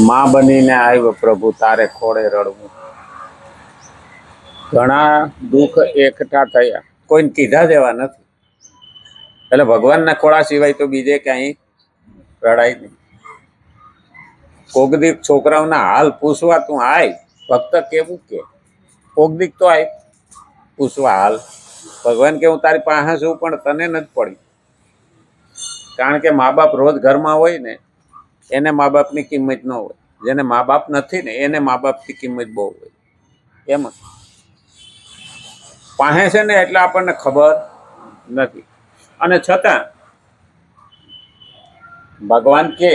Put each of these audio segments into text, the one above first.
માં બનીને આવ્યો પ્રભુ તારે ખોળે રડવું. ઘણા દુઃખ એકઠા થયા, કોઈને કીધા જેવા નથી. એટલે ભગવાનના ખોળા સિવાય તો બીજે ક્યાંય રડાય નહીં. કોકદીક છોકરાઓના હાલ પૂછવા તું આય, ભક્ત કેવું કે કોકદીક તો આય પૂછવા હાલ. ભગવાન કે હું તારી પાસે છું પણ તને નથી પડી. કારણ કે મા બાપ રોજ ઘરમાં હોય ને એને મા બાપની કિંમત ન હોય. જેને મા બાપ નથી ને એને મા બાપની કિંમત બહુ હોય. એમ પાસે છે ને એટલે આપણને ખબર નથી. અને છતાં ભગવાન કે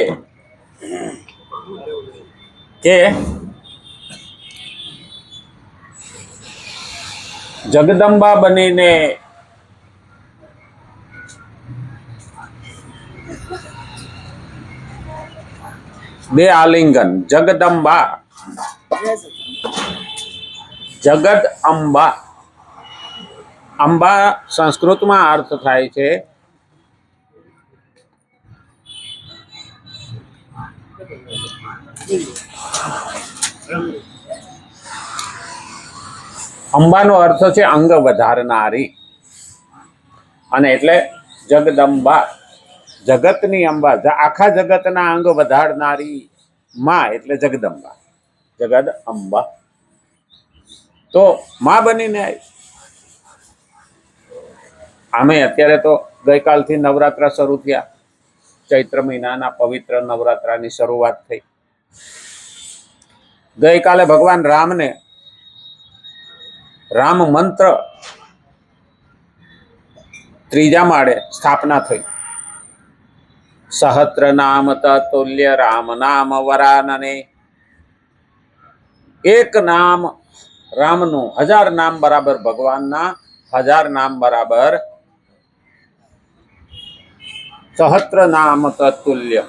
જગદંબા બનીને બે આલિંગન. જગદંબા, જગદ અંબા. અંબા સંસ્કૃતમાં અર્થ થાય છે અંબાનો અર્થ છે અંગ વધારનારી. અને એટલે જગદંબા, જગતની અંબા, આખા જગતના અંગ વધારનારી માં એટલે જગદંબા, જગદ અંબા. તો માં બનીને આવી. આમે અત્યારે તો ગઈકાલથી નવરાત્ર શરૂ થયા. ચૈત્ર મહિનાના પવિત્ર નવરાત્રાની શરૂઆત થઈ. ગઈકાલે ભગવાન રામને રામ મંત્ર ત્રીજા માળે સ્થાપના થઈ. સહસ્ત્ર નામ તતુલ્ય રામ નામ વરાનને. એક નામ રામનું 1000 નામ બરાબર ભગવાનના 1000 નામ બરાબર સહસ્ત્ર નામ તતુલ્ય.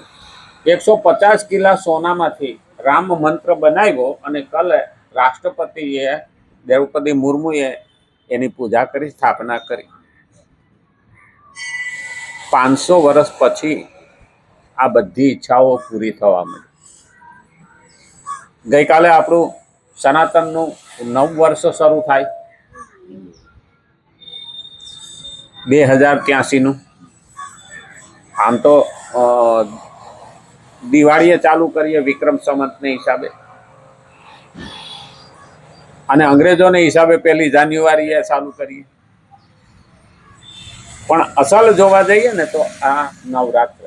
150 કિલા સોનામાંથી રામ મંત્ર બનાવ્યો અને કાલે રાષ્ટ્રપતિએ દ્રૌપદી મુર્મુએ એની પૂજા કરી, સ્થાપના કરી. 500 વર્ષ પછી આ બધી ઈચ્છાઓ પૂરી થવા માંડી. ગઈકાલે આપણું સનાતનનું 9 વર્ષ શરૂ થાય, 2083નું. આમ તો દિવાળીએ ચાલુ કરીએ વિક્રમ સંવતને હિસાબે, અને અંગ્રેજોને હિસાબે 1 જાન્યુઆરીએ ચાલુ કરીએ. પણ અસલ જોવા જઈએ ને તો આ નવરાત્ર.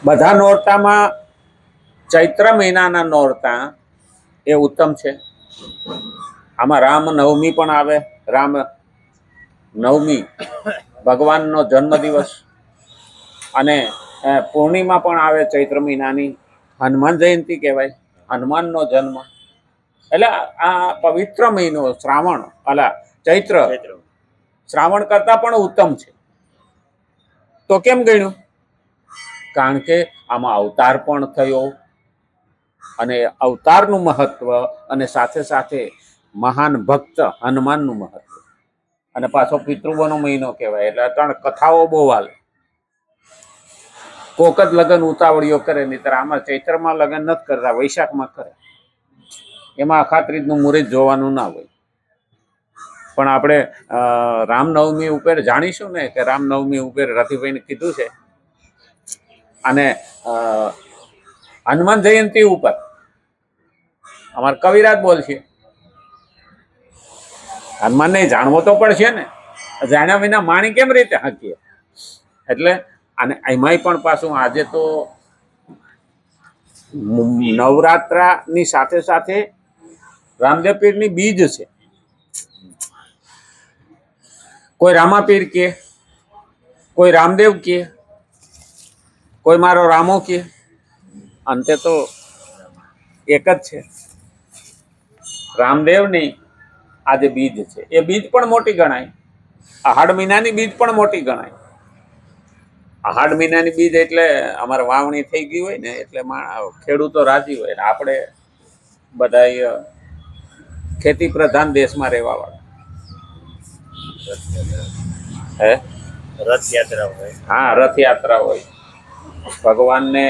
બધા નોરતામાં ચૈત્ર મહિનાના નોરતા એ ઉત્તમ છે. આમાં રામ નવમી પણ આવે. રામ નવમી ભગવાનનો જન્મદિવસ, અને પૂર્ણિમા પણ આવે ચૈત્ર મહિનાની. હનુમાન જયંતિ કહેવાય, હનુમાનનો જન્મ. એટલે આ પવિત્ર મહિનો શ્રાવણ, ચૈત્ર શ્રાવણ કરતા પણ ઉત્તમ છે. તો કેમ ગણ્યું? કારણ કે આમાં અવતાર પણ થયો, અને અવતારનું મહત્વ, અને સાથે સાથે મહાન ભક્ત હનુમાનનું મહત્વ, અને પાછો પિતૃઓનો મહિનો કહેવાય. એટલે 3 કથાઓ બહુ હાલે. કોક જ લગ્ન ઉતાવળીઓ કરે, નહીતર આમાં ચૈત્રમાં લગ્ન નથી કરતા, વૈશાખમાં કરે. એમાં અખાત્રીજનું મુહૂર્ત જોવાનું ના હોય. પણ આપણે રામનવમી ઉપર જાણીશું ને કે રામનવમી ઉપર રતિભાઈને કીધું છે. અને હનુમાન જયંતિ ઉપર અમારે કવિરાજ બોલશે. હનુમાનને જાણવો તો પડશે ને, જાણ્યા વિના માણી કેમ રીતે હાકીએ? એટલે અને એમાંય પણ પાછું આજે તો નવરાત્રાની સાથે સાથે રામદેવ પીરની બીજ છે. કોઈ રામાપીર કે, કોઈ રામદેવ કે, કોઈ મારો રામો કે, અંતે તો એક જ છે. રામદેવની આ જે બીજ છે એ બીજ પણ મોટી ગણાય. આહાડ મહિનાની બીજ પણ મોટી ગણાય. આહાડ મહિનાની બીજ એટલે અમારે વાવણી થઈ ગઈ હોય ને, એટલે ખેડૂતો રાજી હોય. આપણે બધા ખેતી પ્રધાન દેશમાં રહેવા વાળા. હે, રથયાત્રા હોય. હા, રથયાત્રા હોય. ભગવાનને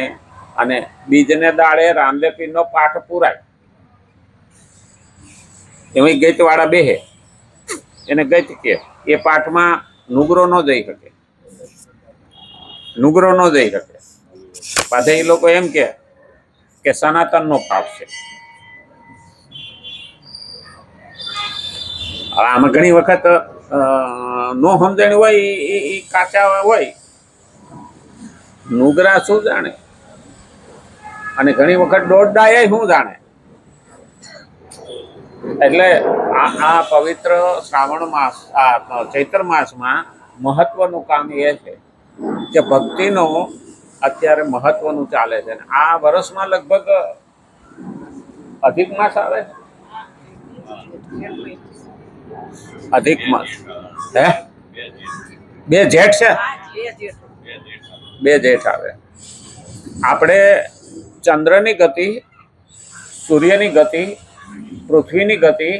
અને બીજને દાડે રામદેવપીરનો પાઠ પૂરાય. એમાં ગઈતવાળા બેહે એને ગઈત કે એ પાઠમાં નુગરો ન જઈ શકે, નુગરો ન જઈ શકે. પાછા એ લોકો એમ કે સનાતનનો પાપ છે. આમાં ઘણી વખત નો સમજણ હોય, એ કાચા હોય, નુગરા શું જાણે, અને ઘણી વખત દોડડાય શું જાણે. એટલે આ પવિત્ર શ્રાવણ માસ, આ ચૈત્ર માસમાં મહત્વનું કામ એ છે કે ભક્તિનો અત્યારે મહત્વનું ચાલે છે. આ વર્ષમાં લગભગ અધિક માસ આવે છે. અધિક માસ હે, 2 જેઠ છે, 2 જેઠ આવે. આપણે ચંદ્રની ગતિ, સૂર્યની ગતિ, પૃથ્વીની ગતિ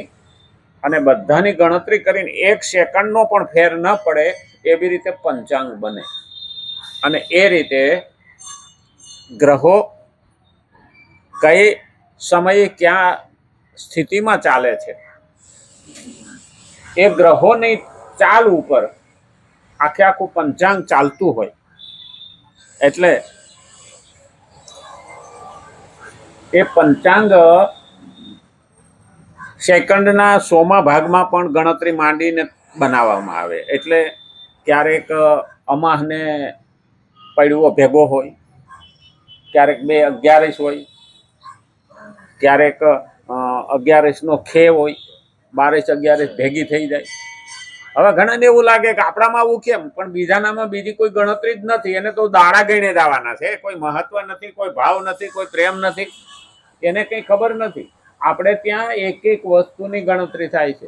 અને બધાની ગણતરી કરીને 1 સેકન્ડનો પણ ફેર ન પડે એવી રીતે પંચાંગ બને. અને એ રીતે ગ્રહો કઈ સમયે ક્યાં સ્થિતિમાં ચાલે છે એ ગ્રહોની ચાલ ઉપર આખું પંચાંગ ચાલતું હોય. એટલે એ પંચાંગ સેકન્ડના 100મા ભાગમાં પણ ગણતરી માંડીને બનાવવામાં આવે. એટલે ક્યારેક અમાહને પડવો ભેગો હોય, ક્યારેક 2 11 હોય, ક્યારેક 11નો ખે હોય, 12 11 ભેગી થઈ જાય. હવે ઘણાને એવું લાગે કે આપણામાં આવું કેમ, પણ બીજાનામાં બીજી કોઈ ગણતરી જ નથી. એને તો દાડા ગઈને જવાના છે, કોઈ મહત્વ નથી, કોઈ ભાવ નથી, કોઈ પ્રેમ નથી, એને કંઈ ખબર નથી. આપણે ત્યાં એક વસ્તુની ગણતરી થાય છે.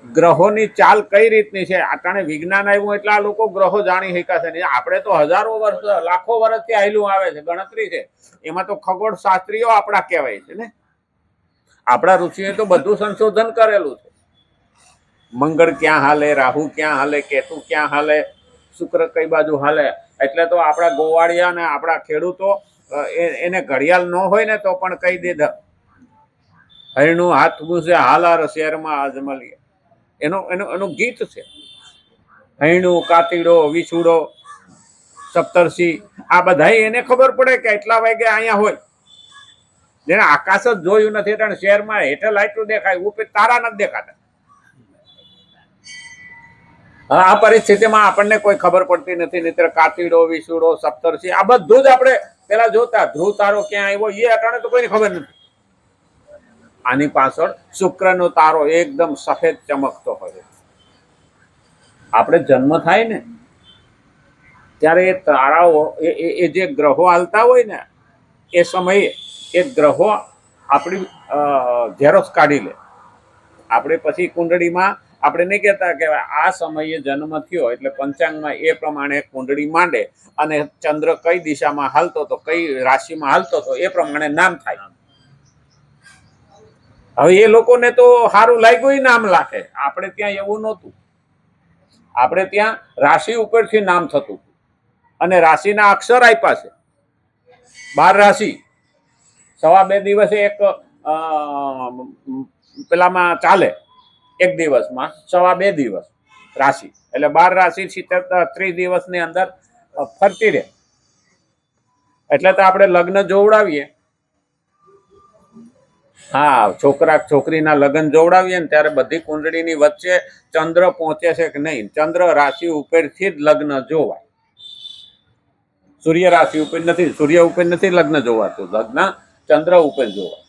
ગ્રહોની ચાલ કઈ રીતની છે, આટાણે વિજ્ઞાન આવ્યું એટલે આ લોકો ગ્રહો જાણી શકાશે નહીં. આપણે તો હજારો વર્ષ, લાખો વર્ષથી આવેલું આવે છે, ગણતરી છે. એમાં તો ખગોળ શાસ્ત્રીઓ આપણા કહેવાય છે ને. આપણા ઋષિએ તો બધું સંશોધન કરેલું છે. મંગળ ક્યાં હાલે, રાહુ ક્યાં હાલે, કેતુ ક્યાં હાલે, શુક્ર કઈ બાજુ હાલે. એટલે તો આપણા ગોવાળિયા ને આપણા ખેડૂતો એને ઘડિયાળ ન હોય ને તો પણ કહી દે, હરણું હાથ ગુસે હાલાર શેરમાં અજમલીએ. એનું ગીત છે. હૈણું, કાતીડો, વિછુડો, સપ્તર્ષિ, આ બધા એને ખબર પડે કે એટલા વાગે અહીંયા હોય. જેને આકાશ જ જોયું નથી એટલે શહેરમાં હેઠે લાઈટું દેખાય, ઉપર તારા નથી દેખાતા. આ પરિસ્થિતિમાં આપણને કોઈ ખબર પડતી નથી. નહીતર કાતીડો, વિછુડો, સપ્તર્ષિ આ બધું જ આપણે પેલા જોતા. ધ્રુવ તારો ક્યાં આવ્યો એ અટાણે તો કોઈને ખબર નથી. આની પાછળ શુક્રનો તારો એકદમ સફેદ ચમકતો હોય. આપણે જન્મ થાય ને ત્યારે એ તારાઓ, એ જે ગ્રહો હાલતા હોય ને એ સમયે એ ગ્રહો આપણી ઝેરોક્ષ કાઢી લે. આપણે પછી કુંડળીમાં આપણે નહીં કહેતા કે આ સમયે જન્મ થયો એટલે પંચાંગમાં એ પ્રમાણે કુંડળી માંડે અને ચંદ્ર કઈ દિશામાં હાલતો હતો, કઈ રાશિમાં હાલતો હતો એ પ્રમાણે નામ થાય. હવે એ લોકોને તો સારું લાગ્યું નામ લાગે. આપણે ત્યાં એવું નહોતું. આપણે ત્યાં રાશિ ઉપરથી નામ થતું અને રાશિના અક્ષર આપ્યા છે. 12 રાશિ, 2.5 દિવસે એક પેલામાં ચાલે, એક દિવસમાં 2.5 દિવસ રાશિ, એટલે 12 રાશિ 30 દિવસની અંદર ફરતી રહે. એટલે તો આપણે લગ્ન જોવડાવીએ, હા, છોકરા છોકરીના લગ્ન જોવડાવીએ ને ત્યારે બધી કુંડળીની વચ્ચે ચંદ્ર પહોંચે છે કે નહીં. ચંદ્ર રાશિ ઉપરથી જ લગ્ન જોવાય, સૂર્ય રાશિ ઉપર નથી. સૂર્ય ઉપર નથી લગ્ન જોવાતું, લગ્ન ચંદ્ર ઉપર જોવાય.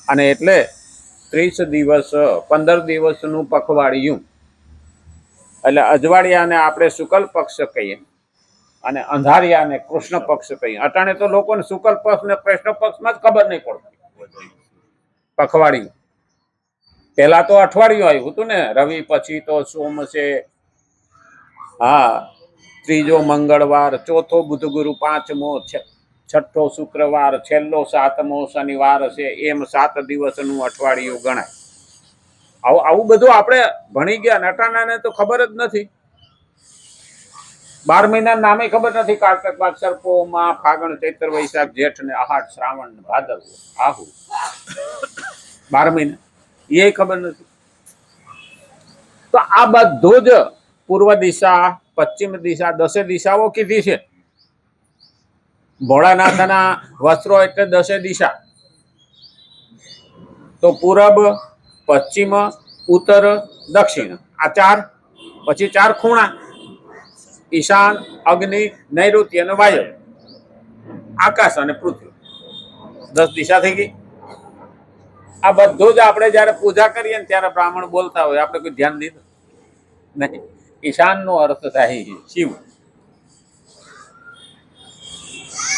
અને એટલે 30 દિવસ 15 દિવસનું પખવાડિયું, એટલે અજવાળિયાને આપણે શુક્લ પક્ષ કહીએ અને અંધારિયાને કૃષ્ણ પક્ષ કહીએ. અટાણે તો લોકોને શુક્લ પક્ષ ને કૃષ્ણ પક્ષમાં જ ખબર નહીં પડતી. પખવાડિયું પેલા તો અઠવાડિયું આવ્યું હતું ને, રવિ પછી તો સોમ છે, હા, ત્રીજો મંગળવાર, ચોથો બુધ ગુરુ, પાંચમો છઠ્ઠો શુક્રવાર, છેલ્લો 7મો શનિવાર છે. એમ 7 દિવસનું અઠવાડિયું ગણાય. આવું બધું આપણે ભણી ગયા. નટાણાને તો ખબર જ નથી. 12 મહિના નામે ખબર નથી. કાર્તક માગસર પોમાં ફાગણ ચૈત્ર વૈશાખ જેઠ ને આહાડ શ્રાવણ ને ભાદરવો આહુ 12 મહિના એ ખબર નથી. તો આ બધું જ પૂર્વ દિશા પશ્ચિમ દિશા 10 દિશાઓ કીધી છે. ભોળાનાથના વસ્ત્રો એટલે 10 દિશા. તો પૂરબ પશ્ચિમ ઉત્તર દક્ષિણ આ 4, પછી 4 ખૂણા ઈશાન અગ્નિ નૈઋત્ય અને વાયવ્ય આકાશ અને પૃથ્વી 10 દિશા થઈ ગઈ. આ બધું જ આપણે જયારે પૂજા કરીએ ને ત્યારે બ્રાહ્મણ બોલતા હોય, આપણે કોઈ ધ્યાન દીધું નહીં. ઈશાન નો અર્થ થાય શિવ.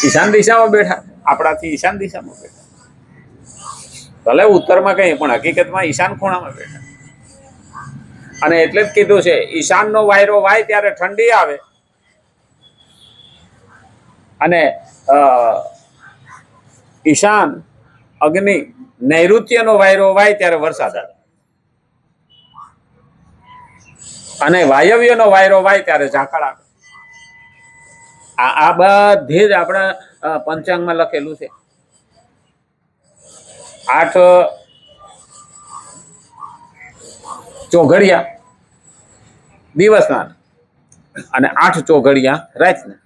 ઈશાન દિશામાં બેઠા, આપણાથી ઈશાન દિશામાં બેઠા, ભલે ઉત્તરમાં કહીએ પણ હકીકતમાં ઈશાન ખૂણામાં બેઠા. અને એટલે જ કીધું છે ઈશાનનો વાયરો વાય ત્યારે ઠંડી આવે અને ઈશાન અગ્નિ નૈઋત્યનો વાયરો વાય ત્યારે વરસાદ આવે અને વાયવ્યનો વાયરો વાય ત્યારે ઝાકળ આવે. આ બધી જ આપણા પંચાંગમાં લખેલું છે. 8 ચોઘડિયા દિવસના અને 8 ચોઘડિયા રાતના.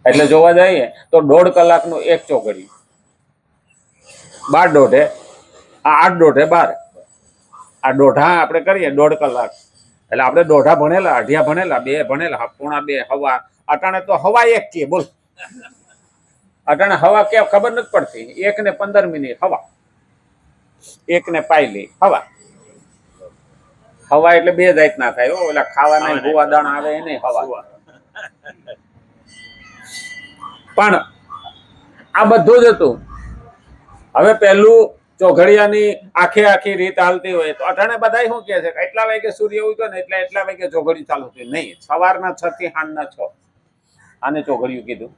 એટલે જોવા જઈએ તો 1.5 કલાકનું એક ચોઘડિયું, 12 દોઢે, આ 8 દોઢે 12, આ દોઢા આપણે કરીએ 1.5 કલાક. એટલે આપણે દોઢા ભણેલા, અઢિયા ભણેલા, 2 ભણેલા, પોણા 2, હવા. અટાણે તો હવા 1 કે બોલ. અટાણે હવા કે ખબર નથી પડતી. 1 ને 15 મિનિટ હવા, 1 ને પાયલી હવા. હવા એટલે 2 જાતના થાય. ઓલા ખાવાના ભૂવા દાણા આવે એને હવા. પણ આ બધું જ હતું. હવે પહેલું ચોઘડિયાની આખી રીત હાલતી હોય તો અટાણે બધા શું કહે છે એટલા વાગે સૂર્ય ઉગ્યો ને એટલે એટલા વાગે ચોઘડિયું ચાલુ થયું. નહીં, સવારના 6 થી સાંજના 6 આને ચોઘડિયું કીધું.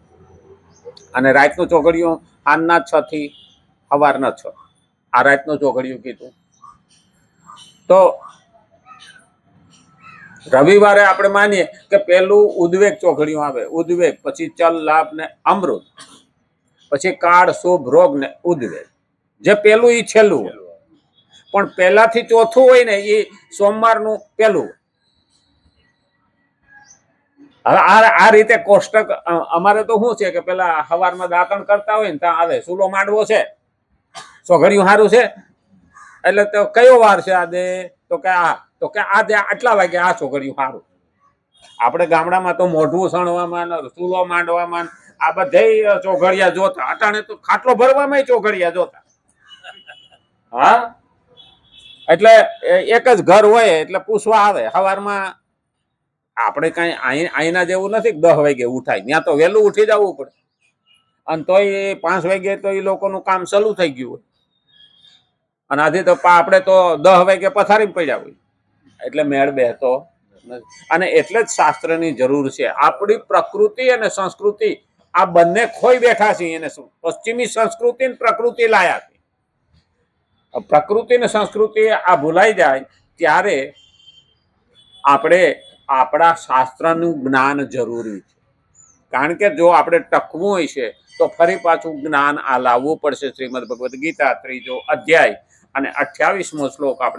અને રાતનું ચોઘડિયું સાંજના 6 થી સવારના 6 આ રાતનું ચોઘડિયું કીધું. તો રવિવારે આપણે માનીએ કે પેલું ઉદ્વેગ ચોઘડિયું આવે, ઉદ્વેગ, પછી ચલ લાભ ને અમૃત, પછી કાળ શુભ રોગ ને ઉદ્વેગ. જે પેલું ઈ છેલ્લું હોય. પણ પહેલાથી ચોથું હોય ને એ સોમવારનું પેલું. હવે આ રીતે કોષ્ટક અમારે તો શું છે કે પેલા સવારમાં દાંતણ કરતા હોય ને ત્યાં આવે સૂલો માંડવો છે, ચોઘડિયું સારું છે, એટલે તો કયો વાર છે આજે? તો કે આજે આટલા વાગે આ ચોઘડિયું સારું. આપણે ગામડામાં તો મોઢું સણવામાં, ચૂલો માંડવામાં આ બધે ચોઘડિયા જોતા. અટાણે તો ખાટલો ભરવામાં ચોઘડિયા જોતા. હા, એટલે એક જ ઘર હોય એટલે પૂછવા આવે સવારમાં. આપણે કઈ અહીંના જેવું નથી 10 વાગે ઉઠાય, ત્યાં તો વહેલું ઉઠી જવું પડે. અને તોય 5 વાગે તો એ લોકોનું કામ ચાલુ થઈ ગયું હોય. અને આજે તો આપણે તો 10 વાગે પથારી પડ્યા હોય એટલે મેળ બેસતો નથી. અને એટલે જ શાસ્ત્રની જરૂર છે. આપણી પ્રકૃતિ અને સંસ્કૃતિ આ બંને ખોઈ બેઠા છે. એને શું પશ્ચિમી સંસ્કૃતિ અને પ્રકૃતિ લાયા છે. પ્રકૃતિ અને સંસ્કૃતિ આ ભૂલાઈ જાય ત્યારે આપણે આપણા શાસ્ત્રનું જ્ઞાન જરૂરી છે. કારણ કે જો આપણે ટકવું હોય છે તો ફરી પાછું જ્ઞાન આ લાવવું પડશે. શ્રીમદ ભગવદ્ ગીતા 3જો અધ્યાય અને 28મો શ્લોક આપણે